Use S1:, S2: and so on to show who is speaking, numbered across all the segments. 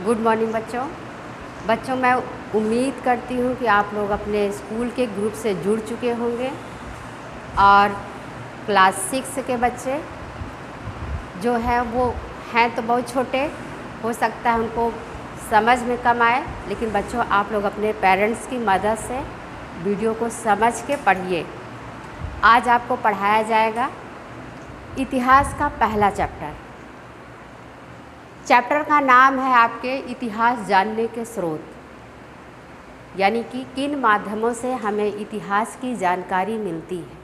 S1: Good morning बच्चों मैं उम्मीद करती हूँ कि आप लोग अपने स्कूल के ग्रुप से जुड़ चुके होंगे और क्लास 6 के बच्चे जो हैं वो हैं तो बहुत छोटे, हो सकता है उनको समझ में कम आए, लेकिन बच्चों आप लोग अपने पेरेंट्स की मदद से वीडियो को समझ के पढ़िए। आज आपको पढ़ाया जाएगा इतिहास का पहला चैप्टर का नाम है आपके इतिहास जानने के स्रोत, यानी कि किन माध्यमों से हमें इतिहास की जानकारी मिलती है।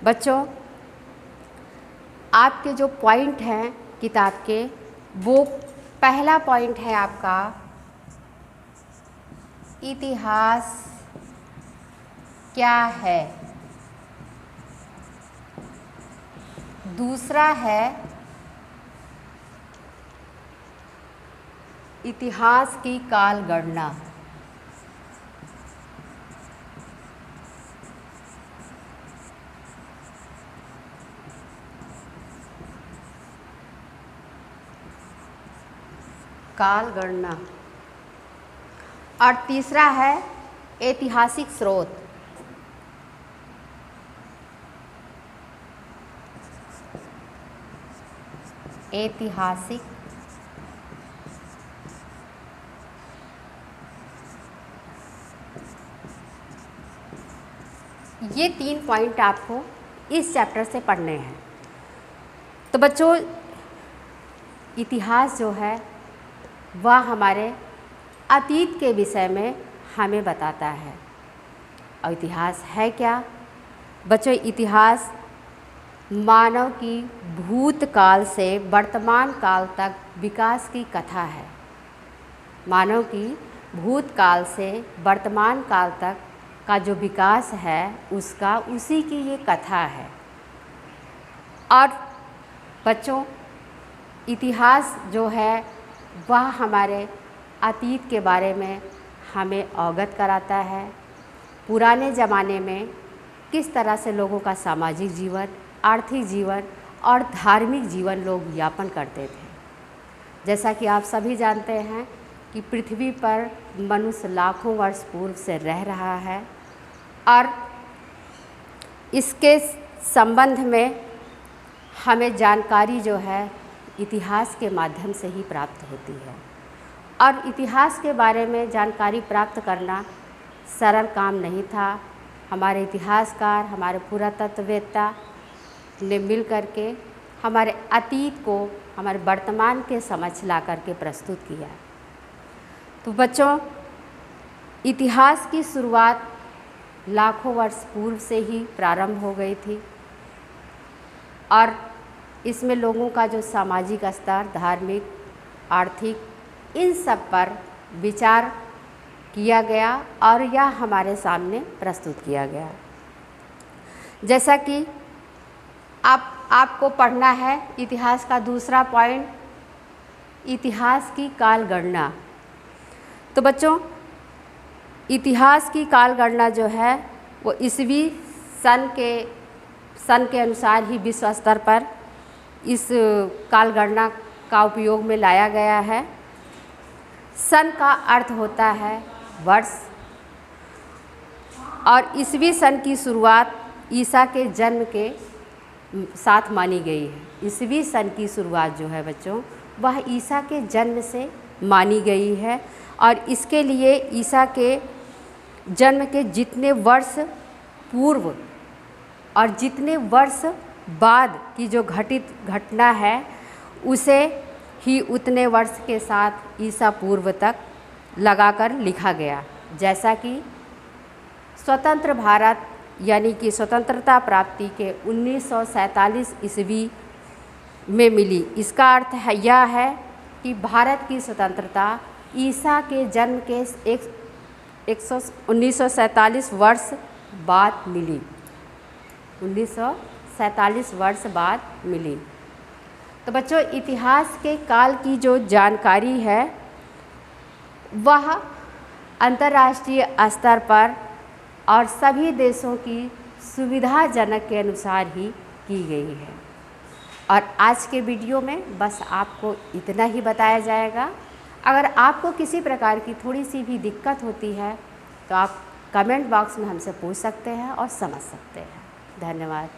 S1: बच्चों आपके जो पॉइंट हैं किताब के, वो पहला पॉइंट है आपका इतिहास क्या है, दूसरा है इतिहास की काल गणना, काल गणना, और तीसरा है ऐतिहासिक स्रोत। ऐतिहासिक ये 3 पॉइंट आपको इस चैप्टर से पढ़ने हैं। तो बच्चों इतिहास जो है वह हमारे अतीत के विषय में हमें बताता है। और इतिहास है क्या बच्चों? इतिहास मानव की भूतकाल से वर्तमान काल तक विकास की कथा है। मानव की भूतकाल से वर्तमान काल तक का जो विकास है उसका उसी की ये कथा है। और बच्चों इतिहास जो है वह हमारे अतीत के बारे में हमें अवगत कराता है। पुराने ज़माने में किस तरह से लोगों का सामाजिक जीवन, आर्थिक जीवन और धार्मिक जीवन लोग यापन करते थे। जैसा कि आप सभी जानते हैं कि पृथ्वी पर मनुष्य लाखों वर्ष पूर्व से रह रहा है और इसके संबंध में हमें जानकारी जो है इतिहास के माध्यम से ही प्राप्त होती है। और इतिहास के बारे में जानकारी प्राप्त करना सरल काम नहीं था। हमारे इतिहासकार, हमारे पुरातत्ववेत्ता ने मिल करके हमारे अतीत को हमारे वर्तमान के समझ ला करके प्रस्तुत किया। तो बच्चों इतिहास की शुरुआत लाखों वर्ष पूर्व से ही प्रारंभ हो गई थी और इसमें लोगों का जो सामाजिक स्तर, धार्मिक, आर्थिक, इन सब पर विचार किया गया और यह हमारे सामने प्रस्तुत किया गया। जैसा कि आपको पढ़ना है इतिहास का दूसरा पॉइंट, इतिहास की काल गणना। तो बच्चों इतिहास की काल गणना जो है वो ईस्वी सन के अनुसार ही विश्व स्तर पर इस काल गणना का उपयोग में लाया गया है। सन का अर्थ होता है वर्ष और ईस्वी सन की शुरुआत ईसा के जन्म के साथ मानी गई है। ईस्वी सन की शुरुआत जो है बच्चों वह ईसा के जन्म से मानी गई है और इसके लिए ईसा के जन्म के जितने वर्ष पूर्व और जितने वर्ष बाद की जो घटित घटना है उसे ही उतने वर्ष के साथ ईसा पूर्व तक लगाकर लिखा गया। जैसा कि स्वतंत्र भारत यानी कि स्वतंत्रता प्राप्ति के 1947 ईस्वी में मिली। इसका अर्थ है यह है कि भारत की स्वतंत्रता ईसा के जन्म के 1947 वर्ष बाद मिली। 1947 वर्ष बाद मिली। तो बच्चों इतिहास के काल की जो जानकारी है वह अंतर्राष्ट्रीय स्तर पर और सभी देशों की सुविधाजनक के अनुसार ही की गई है। और आज के वीडियो में बस आपको इतना ही बताया जाएगा अगर आपको किसी प्रकार की थोड़ी सी भी दिक्कत होती है तो आप कमेंट बॉक्स में हमसे पूछ सकते हैं और समझ सकते हैं। धन्यवाद।